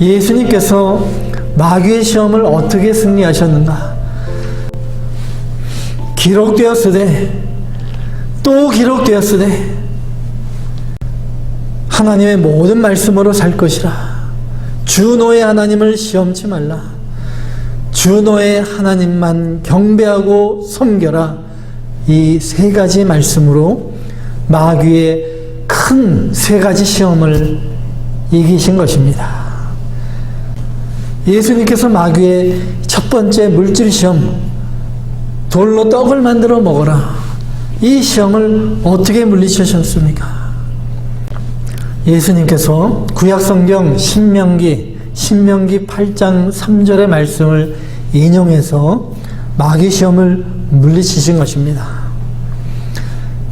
예수님께서 마귀의 시험을 어떻게 승리하셨는가? 기록되었으되 또 기록되었으되 하나님의 모든 말씀으로 살 것이라. 주 너의 하나님을 시험치 말라. 주 너의 하나님만 경배하고 섬겨라. 이 세 가지 말씀으로 마귀의 큰 세 가지 시험을 이기신 것입니다. 예수님께서 마귀의 첫 번째 물질 시험, 돌로 떡을 만들어 먹어라. 이 시험을 어떻게 물리치셨습니까? 예수님께서 구약성경 신명기 8장 3절의 말씀을 인용해서 마귀 시험을 물리치신 것입니다.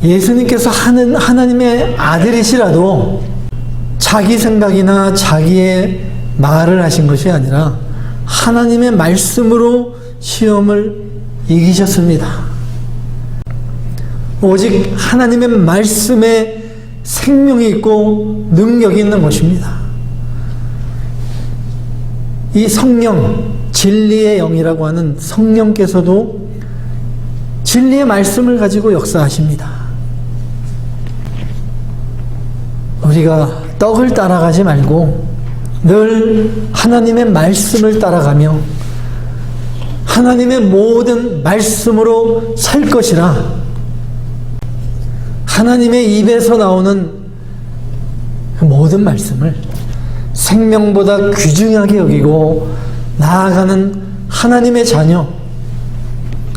예수님께서 하나님의 아들이시라도 자기 생각이나 자기의 말을 하신 것이 아니라 하나님의 말씀으로 시험을 이기셨습니다. 오직 하나님의 말씀에 생명이 있고 능력이 있는 것입니다. 이 성령, 진리의 영이라고 하는 성령께서도 진리의 말씀을 가지고 역사하십니다. 우리가 떡을 따라가지 말고 늘 하나님의 말씀을 따라가며 하나님의 모든 말씀으로 살 것이라. 하나님의 입에서 나오는 그 모든 말씀을 생명보다 귀중하게 여기고 나아가는 하나님의 자녀,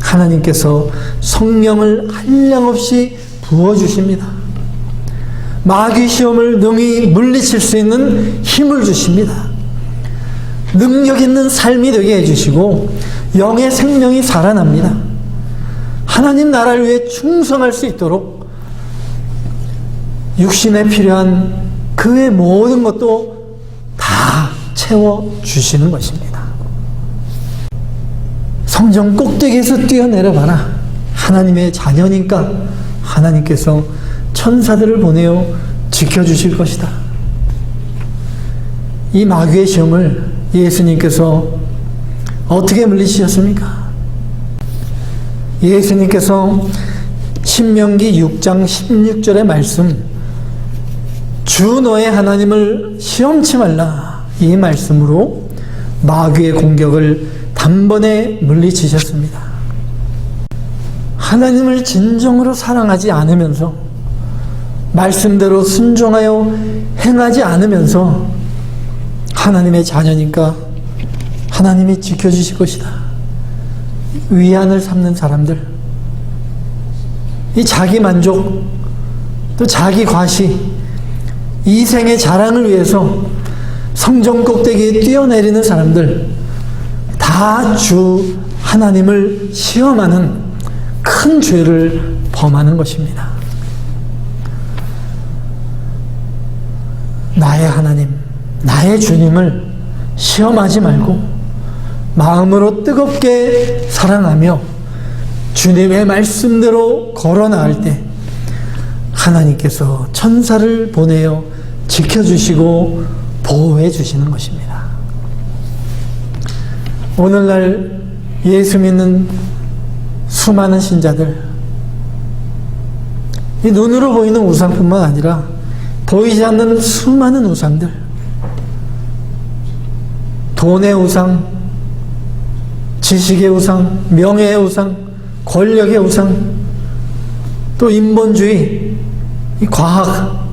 하나님께서 성령을 한량없이 부어주십니다. 마귀 시험을 능히 물리칠 수 있는 힘을 주십니다. 능력 있는 삶이 되게 해주시고 영의 생명이 살아납니다. 하나님 나라를 위해 충성할 수 있도록 육신에 필요한 그의 모든 것도 다 채워주시는 것입니다. 성전 꼭대기에서 뛰어내려 봐라. 하나님의 자녀니까 하나님께서 천사들을 보내어 지켜주실 것이다. 이 마귀의 시험을 예수님께서 어떻게 물리치셨습니까? 예수님께서 신명기 6장 16절의 말씀, 주 너의 하나님을 시험치 말라. 이 말씀으로 마귀의 공격을 단번에 물리치셨습니다. 하나님을 진정으로 사랑하지 않으면서 말씀대로 순종하여 행하지 않으면서 하나님의 자녀니까 하나님이 지켜주실 것이다. 위안을 삼는 사람들, 이 자기 만족, 또 자기 과시, 이생의 자랑을 위해서 성전 꼭대기에 뛰어내리는 사람들, 다 주 하나님을 시험하는 큰 죄를 범하는 것입니다. 나의 하나님, 나의 주님을 시험하지 말고 마음으로 뜨겁게 사랑하며 주님의 말씀대로 걸어 나갈 때 하나님께서 천사를 보내어 지켜주시고 보호해 주시는 것입니다. 오늘날 예수 믿는 수많은 신자들, 이 눈으로 보이는 우상뿐만 아니라 보이지 않는 수많은 우상들, 돈의 우상, 지식의 우상, 명예의 우상, 권력의 우상, 또 인본주의, 이 과학,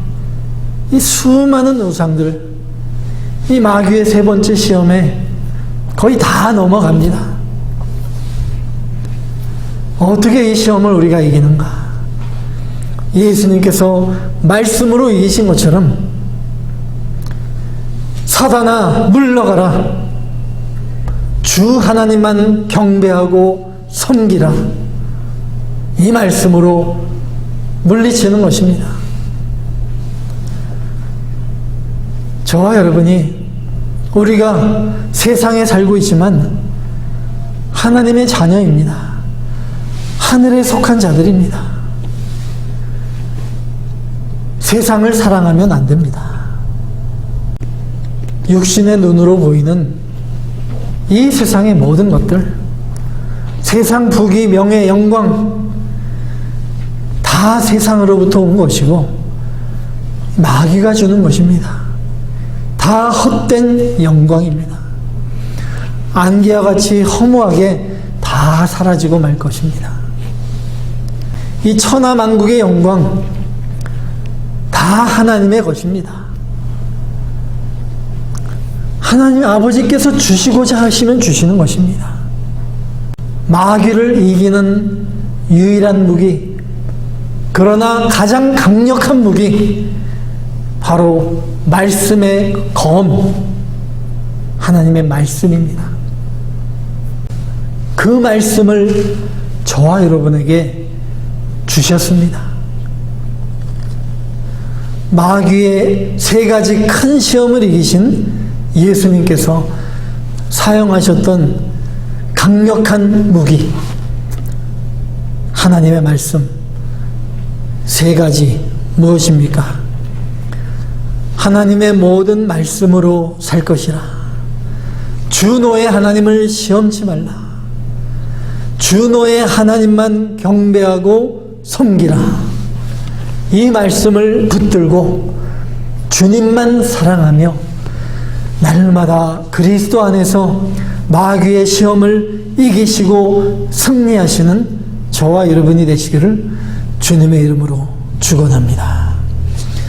이 수많은 우상들, 이 마귀의 세 번째 시험에 거의 다 넘어갑니다. 어떻게 이 시험을 우리가 이기는가? 예수님께서 말씀으로 이기신 것처럼 사단아 물러가라. 주 하나님만 경배하고 섬기라. 이 말씀으로 물리치는 것입니다. 저와 여러분이 우리가 세상에 살고 있지만 하나님의 자녀입니다. 하늘에 속한 자들입니다. 세상을 사랑하면 안 됩니다. 육신의 눈으로 보이는 이 세상의 모든 것들, 세상 부귀, 명예, 영광 다 세상으로부터 온 것이고 마귀가 주는 것입니다. 다 헛된 영광입니다. 안개와 같이 허무하게 다 사라지고 말 것입니다. 이 천하만국의 영광 다 하나님의 것입니다. 하나님 아버지께서 주시고자 하시면 주시는 것입니다. 마귀를 이기는 유일한 무기, 그러나 가장 강력한 무기, 바로 말씀의 검, 하나님의 말씀입니다. 그 말씀을 저와 여러분에게 주셨습니다. 마귀의 세 가지 큰 시험을 이기신 예수님께서 사용하셨던 강력한 무기, 하나님의 말씀 세 가지 무엇입니까? 하나님의 모든 말씀으로 살 것이라. 주 너의 하나님을 시험치 말라. 주 너의 하나님만 경배하고 섬기라. 이 말씀을 붙들고 주님만 사랑하며 날마다 그리스도 안에서 마귀의 시험을 이기시고 승리하시는 저와 여러분이 되시기를 주님의 이름으로 축원합니다.